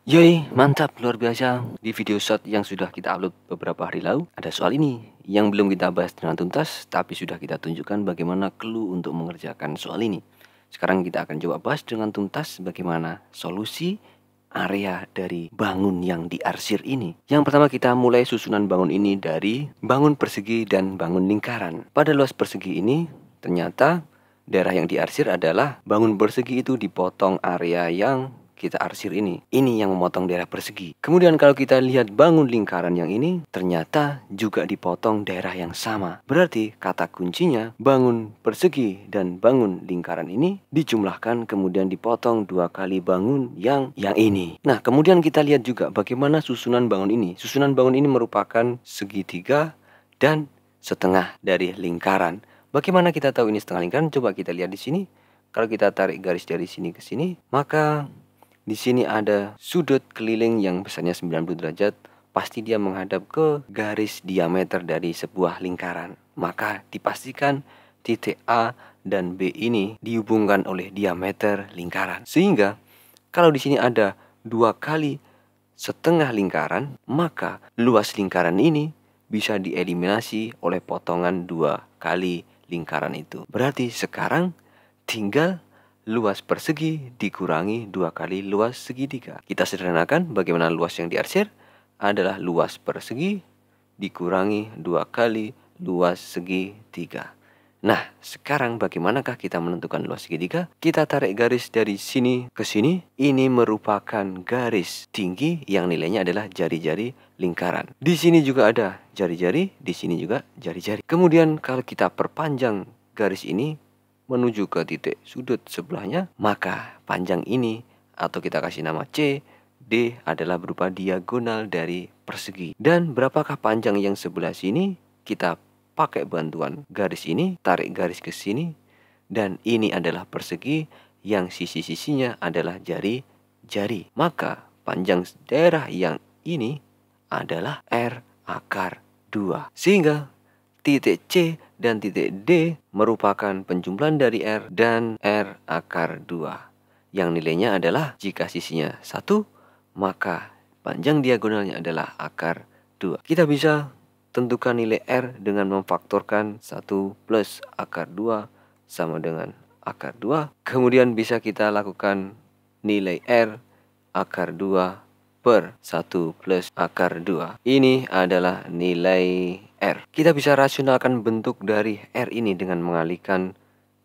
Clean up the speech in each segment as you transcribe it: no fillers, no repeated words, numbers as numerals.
Yoi, mantap, luar biasa. Di video short yang sudah kita upload beberapa hari lalu, ada soal ini yang belum kita bahas dengan tuntas, tapi sudah kita tunjukkan bagaimana clue untuk mengerjakan soal ini. Sekarang kita akan coba bahas dengan tuntas bagaimana solusi area dari bangun yang diarsir ini. Yang pertama kita mulai susunan bangun ini dari bangun persegi dan bangun lingkaran. Pada luas persegi ini, ternyata daerah yang diarsir adalah bangun persegi itu dipotong area yang kita arsir ini. Ini yang memotong daerah persegi. Kemudian kalau kita lihat bangun lingkaran yang ini, ternyata juga dipotong daerah yang sama. Berarti kata kuncinya bangun persegi dan bangun lingkaran ini dijumlahkan kemudian dipotong 2 kali bangun yang ini. Nah, kemudian kita lihat juga bagaimana susunan bangun ini. Susunan bangun ini merupakan segitiga dan setengah dari lingkaran. Bagaimana kita tahu ini setengah lingkaran? Coba kita lihat di sini. Kalau kita tarik garis dari sini ke sini, maka di sini ada sudut keliling yang besarnya 90 derajat, pasti dia menghadap ke garis diameter dari sebuah lingkaran. Maka dipastikan titik A dan B ini dihubungkan oleh diameter lingkaran. Sehingga kalau di sini ada 2 kali setengah lingkaran, maka luas lingkaran ini bisa dieliminasi oleh potongan 2 kali lingkaran itu. Berarti sekarang tinggal luas persegi dikurangi 2 kali luas segitiga. Kita sederhanakan bagaimana luas yang diarsir adalah luas persegi dikurangi 2 kali luas segitiga. Nah, sekarang bagaimanakah kita menentukan luas segitiga? Kita tarik garis dari sini ke sini. Ini merupakan garis tinggi yang nilainya adalah jari-jari lingkaran. Di sini juga ada jari-jari, di sini juga jari-jari. Kemudian kalau kita perpanjang garis ini menuju ke titik sudut sebelahnya, maka panjang ini atau kita kasih nama C, D adalah berupa diagonal dari persegi. Dan berapakah panjang yang sebelah sini? Kita pakai bantuan garis ini, tarik garis ke sini, dan ini adalah persegi yang sisi-sisinya adalah jari-jari. Maka panjang daerah yang ini adalah R akar 2. Sehingga titik C dan titik D merupakan penjumlahan dari R dan R akar 2. Yang nilainya adalah jika sisinya 1, maka panjang diagonalnya adalah akar 2. Kita bisa tentukan nilai R dengan memfaktorkan 1 plus akar 2 sama dengan akar 2. Kemudian bisa kita lakukan nilai R akar 2 per 1 plus akar 2. Ini adalah nilai R. Kita bisa rasionalkan bentuk dari R ini dengan mengalihkan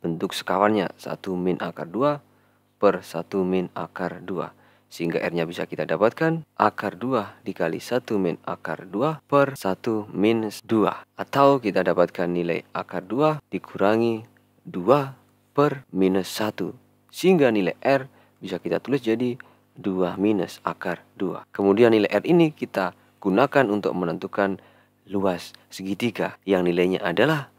bentuk sekawannya 1 min akar 2 per 1 min akar 2. Sehingga R-nya bisa kita dapatkan akar 2 dikali 1 min akar 2 per 1 minus 2. Atau kita dapatkan nilai akar 2 dikurangi 2 per minus 1. Sehingga nilai R bisa kita tulis jadi 2 minus akar 2. Kemudian nilai R ini kita gunakan untuk menentukan luas segitiga yang nilainya adalah